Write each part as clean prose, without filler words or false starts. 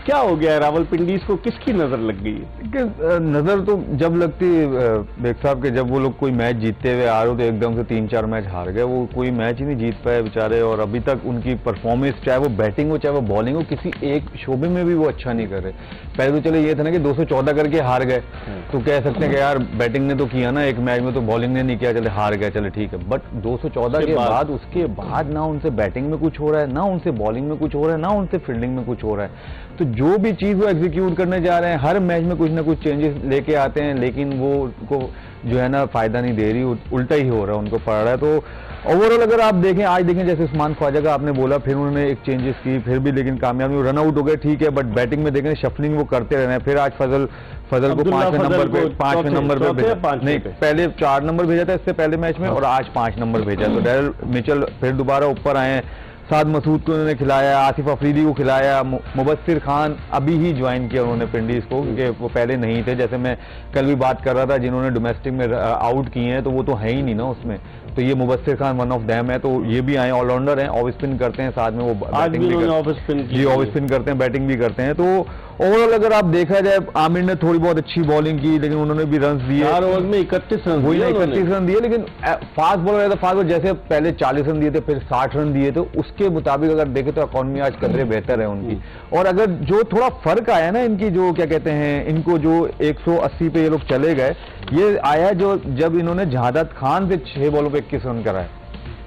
क्या हो गया रावलपिंडीज को, किसकी नजर लग गई है? नजर तो जब लगती है बेग साहब के, जब वो लोग कोई मैच जीतते हुए आ रहे हो तो एकदम से 3-4 मैच हार गए, वो कोई मैच ही नहीं जीत पाए बेचारे। और अभी तक उनकी परफॉर्मेंस, चाहे वो बैटिंग हो चाहे वो बॉलिंग हो, किसी एक शोबे में भी वो अच्छा नहीं कर रहे। पहले तो चलो ये था ना कि 214 करके हार गए, तो कह सकते हैं कि यार बैटिंग ने तो किया ना एक मैच में, तो बॉलिंग ने नहीं किया, चले हार गए, चले ठीक है। बट 214 के बाद उसके बाद ना उनसे बैटिंग में कुछ हो रहा है, ना उनसे बॉलिंग में कुछ हो रहा है, ना उनसे फील्डिंग में कुछ हो रहा है। तो जो भी चीज वो एग्जीक्यूट करने जा रहे हैं, हर मैच में कुछ ना कुछ चेंजेस लेके आते हैं, लेकिन वो उनको जो है ना फायदा नहीं दे रही, उल्टा ही हो रहा है, उनको पड़ रहा है। तो ओवरऑल अगर आप देखें, आज देखें जैसे उस्मान ख्वाजा का आपने बोला, फिर उन्होंने एक चेंजेस की, फिर भी लेकिन कामयाब नहीं, रन आउट हो गए ठीक है, बट बैटिंग में देखें शफलिंग वो करते रहना है। फिर आज फजल को 5वें नंबर पे भेजा, नहीं पहले 4 नंबर भेजा था इससे पहले मैच में, और आज 5 नंबर भेजा। तो डेरिल मिचेल फिर दोबारा ऊपर आए, साद मसूद को उन्होंने खिलाया, आसिफ अफरीदी को खिलाया, मुबस्सिर खान अभी ही ज्वाइन किया उन्होंने पिंडीज को, क्योंकि वो पहले नहीं थे। जैसे मैं कल भी बात कर रहा था, जिन्होंने डोमेस्टिक में आउट किए हैं तो वो तो है ही नहीं ना उसमें, तो ये Mubassir Khan one of them है। तो ये भी आए, ऑलराउंडर हैं, ऑफ स्पिन करते हैं, साथ में वो बैटिंग भी ऑफ स्पिन करते हैं, बैटिंग भी करते हैं। तो ओवरऑल अगर आप देखा जाए, आमिर ने थोड़ी बहुत अच्छी बॉलिंग की, लेकिन उन्होंने भी रन दिए, 4 ओवर में 31 रन, वही 31 रन दिए, लेकिन फास्ट बॉलर है तो फास्ट बॉलर, जैसे पहले 40 रन दिए थे, फिर 60 रन दिए, तो उसके मुताबिक अगर देखें तो इकॉनमी आज कदरे बेहतर है उनकी। और अगर जो थोड़ा फर्क आया ना इनकी, जो क्या कहते हैं, इनको जो 180 पे ये लोग चले गए, ये आया जो जब इन्होंने जहादत खान से 6 बॉलों पे 21 रन कराए।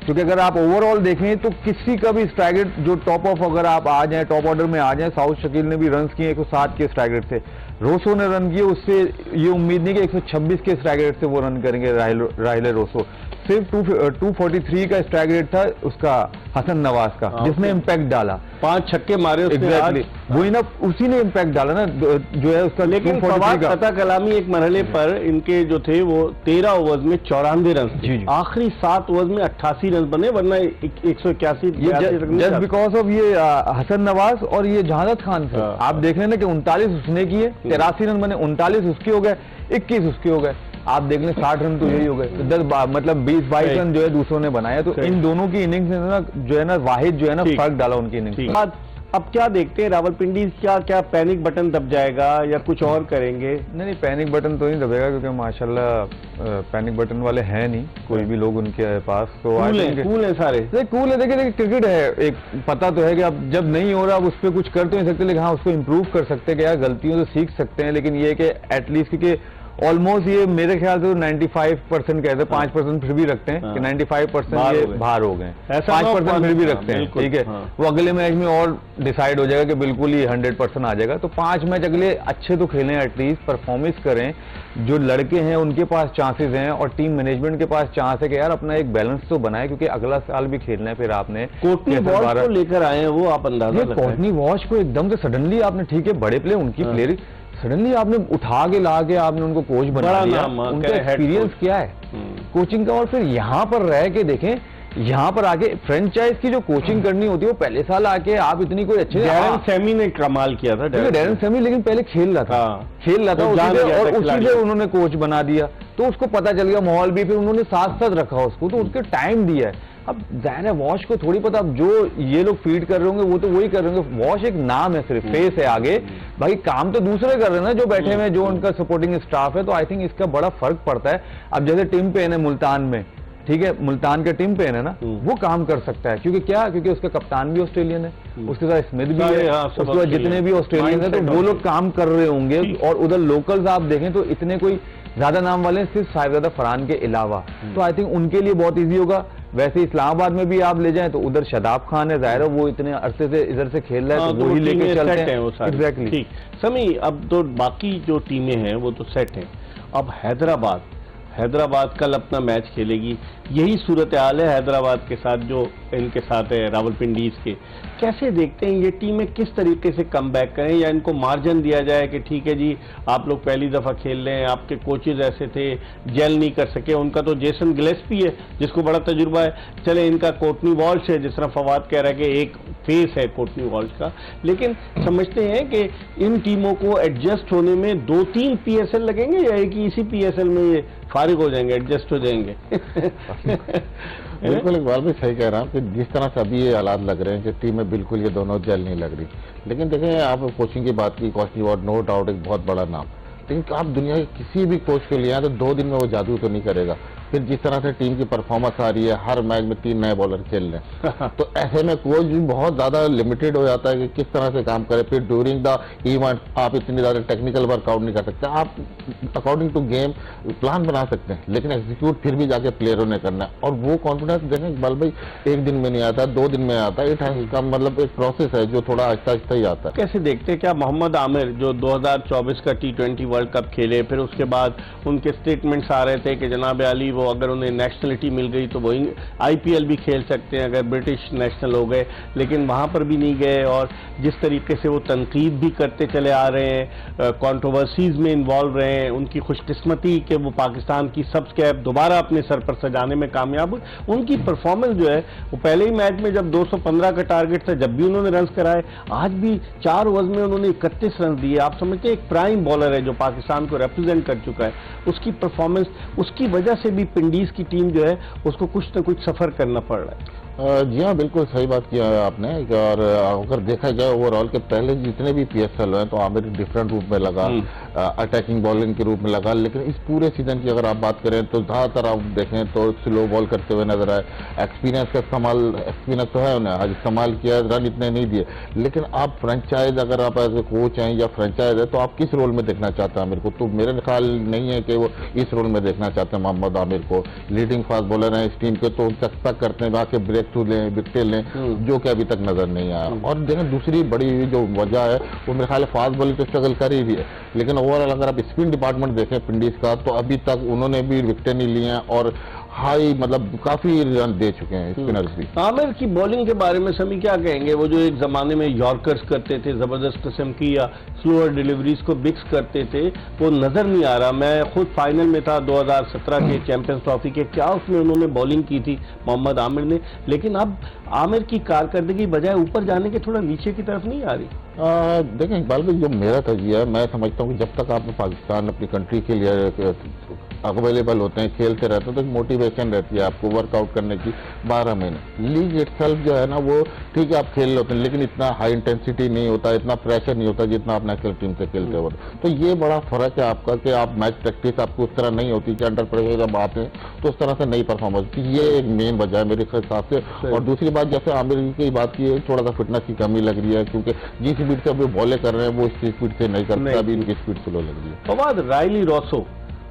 क्योंकि अगर आप ओवरऑल देखें तो किसी का भी स्ट्राइक रेट जो टॉप ऑफ अगर आप आ जाएं, टॉप ऑर्डर में आ जाएं, साउथ शकील ने भी रन किए 107 के स्ट्राइक रेट से, रोसो ने रन किए, उससे ये उम्मीद नहीं कि 126 के स्ट्राइक रेट से वो रन करेंगे राहिल रोसो। सिर्फ 243 का स्ट्राइक रेट था उसका हसन नवाज का, जिसने इम्पैक्ट डाला, 5 छक्के मारे उसने। एग्जैक्टली वही ना, उसी ने इम्पैक्ट डाला ना जो है उसका। लेकिन फता कलामी एक मरहले पर इनके जो थे वो 13 ओवर्स में 94 रन, आखिरी 7 ओवर्स में 88 रन बने, वरना 181 जस्ट बिकॉज ऑफ ये हसन नवाज और ये जहादत खान से। आप देख रहे हैं ना कि 39 उसने किए, 83 रन बने, 39 उसके हो गए, 21 उसके हो गए। आप देख लें 60 रन तो यही हो गए, 10 मतलब 20-22 रन जो है दूसरों ने बनाया। तो इन दोनों की इनिंग्स ने ना जो है ना वाहिद जो है ना फर्क डाला उनकी इनिंग्स। अब क्या देखते हैं रावलपिंडीज, क्या पैनिक बटन दब जाएगा या कुछ और करेंगे? नहीं, पैनिक बटन तो नहीं दबेगा, क्योंकि माशाल्लाह पैनिक बटन वाले हैं नहीं कोई भी लोग उनके पास। तो कूल है सारे, कूल है। देखिए क्रिकेट है, एक पता तो है कि अब जब नहीं हो रहा अब उस पर कुछ कर तो नहीं सकते, लेकिन हाँ उसको इम्प्रूव कर सकते हैं कि यार गलतियों से सीख सकते हैं। लेकिन ये कि एटलीस्ट, क्योंकि ऑलमोस्ट ये मेरे ख्याल से 95% कहते हैं, 5% फिर भी रखते हैं कि 95% ये बाहर हो गए, 5% फिर भी रखते हैं, ठीक है। वो अगले मैच में और डिसाइड हो जाएगा कि बिल्कुल ही 100% आ जाएगा। तो 5 मैच अगले अच्छे तो खेलें, एटलीस्ट परफॉर्मेंस करें। जो लड़के हैं उनके पास चांसेस हैं, और टीम मैनेजमेंट के पास चांस है कि यार अपना एक बैलेंस तो बनाए, क्योंकि अगला साल भी खेलना है। फिर आपने कोटनी वॉश को लेकर आए हैं, वो आप अंदाजा, कोटनी वॉश को एकदम से सडनली आपने, ठीक है बड़े प्लेयर उनकी प्लेयर, सडनली आपने उठा के ला के आपने उनको कोच बना दिया। उनका एक्सपीरियंस क्या है कोचिंग का, और फिर यहाँ पर रह के देखें, यहाँ पर आके फ्रेंचाइज की जो कोचिंग करनी होती है वो पहले साल आके आप इतनी कोई अच्छे, डैरेन सेमी ने कमाल किया था, डैरेन सेमी, लेकिन पहले खेल रहा था और उसी से उन्होंने कोच बना दिया, तो उसको पता चल गया माहौल भी, फिर उन्होंने साथ साथ रखा उसको, तो उसके टाइम दिया है। अब जाहिर है वॉश को थोड़ी पता, अब जो ये लोग फीड कर रहे होंगे वो तो वही कर रहे होंगे, वॉश एक नाम है, सिर्फ फेस है आगे, भाई काम तो दूसरे कर रहे हैं ना जो बैठे हुए, जो उनका सपोर्टिंग स्टाफ है। तो आई थिंक इसका बड़ा फर्क पड़ता है। अब जैसे टिम पेन है मुल्तान में, ठीक है, मुल्तान का टिम पेन है ना, वो काम कर सकता है, क्योंकि उसका कप्तान भी ऑस्ट्रेलियन है, उसके साथ स्मिथ भी है, उसके बाद जितने भी ऑस्ट्रेलियन है, तो वो लोग काम कर रहे होंगे। और उधर लोकल्स आप देखें तो इतने कोई ज्यादा नाम वाले सिर्फ साहिबजादा फरहान के अलावा, तो आई थिंक उनके लिए बहुत ईजी होगा। वैसे इस्लामाबाद में भी आप ले जाएं तो उधर शदाब खान है, जाहिर है वो इतने अरसे से इधर से खेल रहा है, तो वही लेके चलते हैं। एग्जैक्टली ठीक समी। अब तो बाकी जो टीमें हैं वो तो सेट हैं। अब हैदराबाद कल अपना मैच खेलेगी, यही सूरत हाल है हैदराबाद के साथ जो इनके साथ है रावलपिंडीज के। कैसे देखते हैं ये टीमें किस तरीके से कम बैक करें, या इनको मार्जिन दिया जाए कि ठीक है जी आप लोग पहली दफ़ा खेल रहे हैं, आपके कोचेज ऐसे थे, जेल नहीं कर सके। उनका तो जेसन गिलेस्पी है जिसको बड़ा तजुर्बा है, चले इनका कोटनी वॉल्श है, जिस तरह फवाद कह रहा है कि एक फेस है कोटनी वॉल्श का। लेकिन समझते हैं कि इन टीमों को एडजस्ट होने में 2-3 PSL लगेंगे, या एक ही इसी PSL में ये फारिग हो जाएंगे, एडजस्ट हो जाएंगे। बिल्कुल इकबाल भी सही कह रहा हूँ कि जिस तरह से अभी ये हालात लग रहे हैं कि टीम में बिल्कुल ये दोनों जल नहीं लग रही। लेकिन देखें, आप कोचिंग की बात की, कॉस्टली वॉर्ड नो डाउट एक बहुत बड़ा नाम, लेकिन आप दुनिया के किसी भी कोच के लिए आए तो 2 दिन में वो जादू तो नहीं करेगा। फिर जिस तरह से टीम की परफॉर्मेंस आ रही है, हर मैच में 3 नए बॉलर खेल रहे हैं, तो ऐसे में कोच भी बहुत ज्यादा लिमिटेड हो जाता है कि किस तरह से काम करे। फिर ड्यूरिंग द इवेंट आप इतनी ज्यादा टेक्निकल वर्कआउट नहीं कर सकते। आप अकॉर्डिंग टू गेम प्लान बना सकते हैं, लेकिन एग्जीक्यूट फिर भी जाके प्लेयरों ने करना है। और वो कॉन्फिडेंस देखें इकबाल भाई, 1 दिन में नहीं आता, 2 दिन में आता है। इसका मतलब एक प्रोसेस है जो थोड़ा आहिस्ता आहिस्ता ही आता है। कैसे देखते हैं क्या मोहम्मद आमिर जो 2024 का T20 वर्ल्ड कप खेले, फिर उसके बाद उनके स्टेटमेंट्स आ रहे थे कि जनाब अली वो अगर उन्हें नेशनलिटी मिल गई तो वो IPL भी खेल सकते हैं अगर ब्रिटिश नेशनल हो गए, लेकिन वहां पर भी नहीं गए। और जिस तरीके से वो तनकीद भी करते चले आ रहे हैं, कंट्रोवर्सीज में इन्वॉल्व रहे हैं, उनकी खुशकिस्मती कि वो पाकिस्तान की सब कैप दोबारा अपने सर पर सजाने में कामयाब हुए। उनकी परफॉर्मेंस जो है वो पहले ही मैच में जब 215 का टारगेट था, जब भी उन्होंने रन कराए, आज भी 4 ओवर में उन्होंने 31 रन दिए। आप समझते हैं एक प्राइम बॉलर है जो पाकिस्तान को रिप्रेजेंट कर चुका है, उसकी परफॉर्मेंस, उसकी वजह से भी पिंडीज की टीम जो है उसको कुछ न कुछ सफर करना पड़ रहा है। जी हाँ, बिल्कुल सही बात किया है आपने। और अगर देखा जाए ओवरऑल के पहले जितने भी PSL हैं तो आमिर डिफरेंट रूप में लगा, अटैकिंग बॉलिंग के रूप में लगा। लेकिन इस पूरे सीजन की अगर आप बात करें तो ज़्यादातर आप देखें तो स्लो बॉल करते हुए नजर आए। एक्सपीरियंस का इस्तेमाल, एक्सपीरियंस तो है उन्हें, आज इस्तेमाल किया, रन इतने नहीं दिए। लेकिन आप फ्रेंचाइज, अगर आप एज ए कोच हैं या फ्रेंचाइज है, तो आप किस रोल में देखना चाहते हैं आमिर को? तो मेरे ख्याल नहीं है कि वो इस रोल में देखना चाहते हैं मोहम्मद आमिर को। लीडिंग फास्ट बॉलर हैं इस टीम के, तो एक्सपेक्ट करते हैं आके ब्रेक थ्रू लें, विकेट लें, जो कि अभी तक नजर नहीं आया। और देखें दूसरी बड़ी जो वजह है वो मेरे ख्याल फास्ट बॉलिंग तो स्ट्रगल कर ही रही है, लेकिन ओवरऑल अगर आप स्पिन डिपार्टमेंट देखें पिंडीज का, तो अभी तक उन्होंने भी विकेटें नहीं ली हैं और हाई मतलब काफी रन दे चुके हैं स्पिनर्स भी। आमिर की बॉलिंग के बारे में समी क्या कहेंगे? वो जो एक जमाने में यॉर्कर्स करते थे जबरदस्त किस्म की या स्लोअर डिलीवरीज को मिक्स करते थे, वो नजर नहीं आ रहा। मैं खुद फाइनल में था 2017 के चैंपियंस ट्रॉफी के, क्या उसमें उन्होंने बॉलिंग की थी मोहम्मद आमिर ने, लेकिन अब आमिर की कारकर्दगी बजाय ऊपर जाने के थोड़ा नीचे की तरफ नहीं आ रही। देखें इकबाल भाई, जो मेरा तजिया है, मैं समझता हूँ कि जब तक आप पाकिस्तान अपनी कंट्री के लिए अवेलेबल होते हैं, खेलते रहते हैं, तो एक मोटिवेशन रहती है आपको वर्कआउट करने की 12 महीने। लीग इटसेल्फ जो है ना, वो ठीक है आप खेल लेते हैं, लेकिन इतना हाई इंटेंसिटी नहीं होता, इतना प्रेशर नहीं होता जितना आप नेशनल टीम से खेलते हो। तो ये बड़ा फर्क है आपका कि आप मैच प्रैक्टिस आपको उस तरह नहीं होती कि अंडर प्रेशर जब आते हैं तो उस तरह से नहीं परफॉर्मेंस होती। ये एक मेन वजह है मेरे हिसाब से। और दूसरी बात, जैसे आमिर की बात की है, थोड़ा सा फिटनेस की कमी लग रही है, क्योंकि जिस स्पीड से अभी बॉले कर रहे हैं वो इस स्पीड से नहीं करते, अभी इनकी स्पीड स्लो लग रही है। फवाद, रायली रॉसो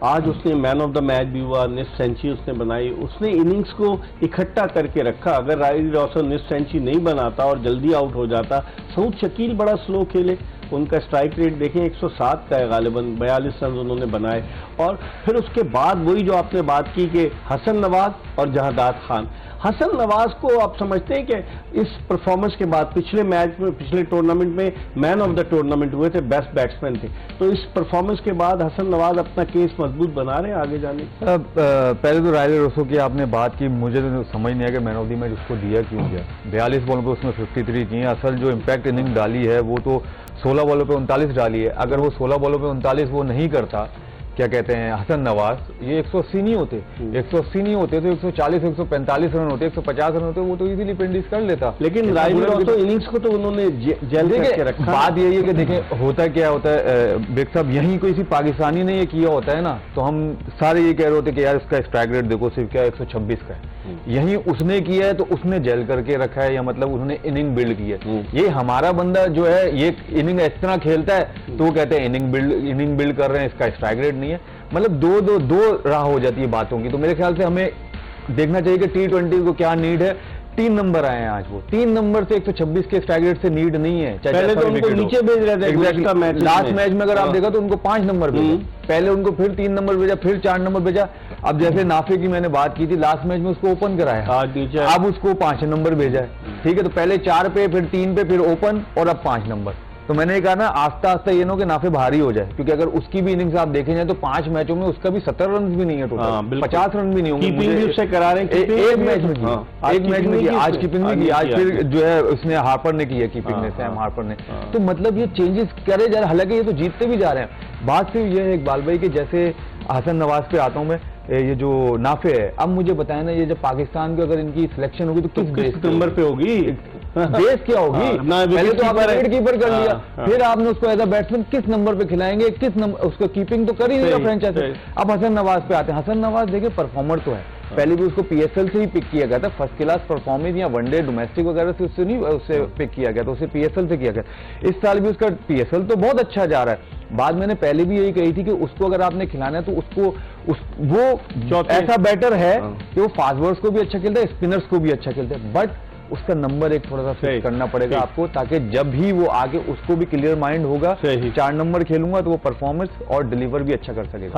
आज उसने मैन ऑफ द मैच भी हुआ, निस्फ सेंचुरी उसने बनाई, उसने इनिंग्स को इकट्ठा करके रखा। अगर रायली रॉसो निस्फ सेंचुरी नहीं बनाता और जल्दी आउट हो जाता, सऊद शकील बड़ा स्लो खेले, उनका स्ट्राइक रेट देखें 107 का है गालिबन, 42 रन उन्होंने बनाए। और फिर उसके बाद वही जो आपने बात की कि हसन नवाज और जहादात खान, हसन नवाज को आप समझते हैं कि इस परफॉर्मेंस के बाद पिछले मैच में, पिछले टूर्नामेंट में मैन ऑफ द टूर्नामेंट हुए थे, बेस्ट बैट्समैन थे, तो इस परफॉर्मेंस के बाद हसन नवाज अपना केस मजबूत बना रहे हैं आगे जाने की? पहले तो रायली रोसो की आपने बात की, मुझे तो समझ नहीं आया कि मैन ऑफ द मैच उसको दिया क्यों गया। 42 बॉल पे उसने 53 किए। असल जो इम्पैक्ट इनिंग डाली है वो तो 16 बॉलों पे 39 डाली है। अगर वो 16 बॉलों पे 39 वो नहीं करता, क्या कहते हैं, हसन नवाज, ये 180 नहीं होते, 180 नहीं होते तो 140 145 रन होते, 150 रन होते, वो तो इजीली पिंडीज कर लेता। लेकिन रायली रॉसो इनिंग्स को तो उन्होंने जेल करके रखा। बात यही है कि देखें होता क्या होता है बेग साहब, यहीं कोई सी पाकिस्तानी ने ये किया होता है ना, तो हम सारे ये कह रहे होते कि यार इसका स्ट्राइक रेट देखो सिर्फ क्या 126 का है। यही उसने किया है तो उसने जेल करके रखा है, या मतलब उन्होंने इनिंग बिल्ड की है। ये हमारा बंदा जो है ये इनिंग इस तरह खेलता है तो वो कहते हैं इनिंग बिल्ड कर रहे हैं, इसका स्ट्राइक रेट नहीं है। मतलब दो राह हो जाती है बातों की। तो मेरे ख्याल से हमें देखना चाहिए कि T20 को क्या नीड है। 3 नंबर आए हैं आज, वो 3 नंबर से 126 के स्ट्राइक रेट से नीड नहीं है। पहले तो उनको नीचे भेज रहे थे लास्ट मैच में, अगर आप देखा तो उनको 5 नंबर भेजा, पहले उनको फिर 3 नंबर भेजा, फिर 4 नंबर भेजा। अब जैसे नाफे की मैंने बात की थी, लास्ट मैच में उसको ओपन कराया, अब उसको 5 नंबर भेजा है। ठीक है, तो पहले 4 पे, फिर 3 पे, फिर ओपन, और अब 5 नंबर। तो मैंने कहा ना आस्ता आस्ता ये नो कि नाफे भारी हो जाए, क्योंकि अगर उसकी भी इनिंग्स आप देखें जाए तो 5 मैचों में उसका भी 70 रन भी नहीं है टोटल, 50 रन भी नहीं होंगे। कीपिंग भी उससे करा रहे हैं, एक मैच में की, एक मैच में की, आज कीपिंग में की, आज फिर जो है उसने हार्पर ने की है कीपिंग ने, सैम हार्पर ने। तो मतलब ये चेंजेस करे जा रहे हैं, हालांकि ये तो जीतते भी जा रहे हैं। बात सिर्फ ये है इकबाल भाई कि जैसे हसन नवाज पे आता हूँ मैं, ये जो नाफे है, अब मुझे बताया ना, ये जब पाकिस्तान की अगर इनकी सिलेक्शन होगी तो किस बेस नंबर पे होगी? बेस क्या होगी? पहले तो आपने विकेट कीपर कर लिया, फिर आपने उसको एज अ बैट्समैन किस नंबर पे खिलाएंगे, किस नंबर, उसको कीपिंग तो कर ही नहीं रहा फ्रेंचाइजी। अब हसन नवाज पे आते हैं। हसन नवाज देखिए परफॉर्मर तो है, पहले भी उसको पीएसएल से ही पिक किया गया था, फर्स्ट क्लास परफॉर्मेंस या वनडे डोमेस्टिक वगैरह से उससे नहीं, उससे पिक किया गया था, उसे पीएसएल से किया गया। इस साल भी उसका पीएसएल तो बहुत अच्छा जा रहा है। बात मैंने पहले भी यही कही थी कि उसको अगर आपने खिलाना है तो उसको वो ऐसा बैटर है कि वो फास्ट बॉलर्स को भी अच्छा खेलता है, स्पिनर्स को भी अच्छा खेलता है, बट उसका नंबर एक थोड़ा सा फिक्स करना पड़ेगा आपको, ताकि जब भी वो आगे उसको भी क्लियर माइंड होगा, 4 नंबर खेलूंगा तो वो परफॉर्मेंस और डिलीवर भी अच्छा कर सकेगा।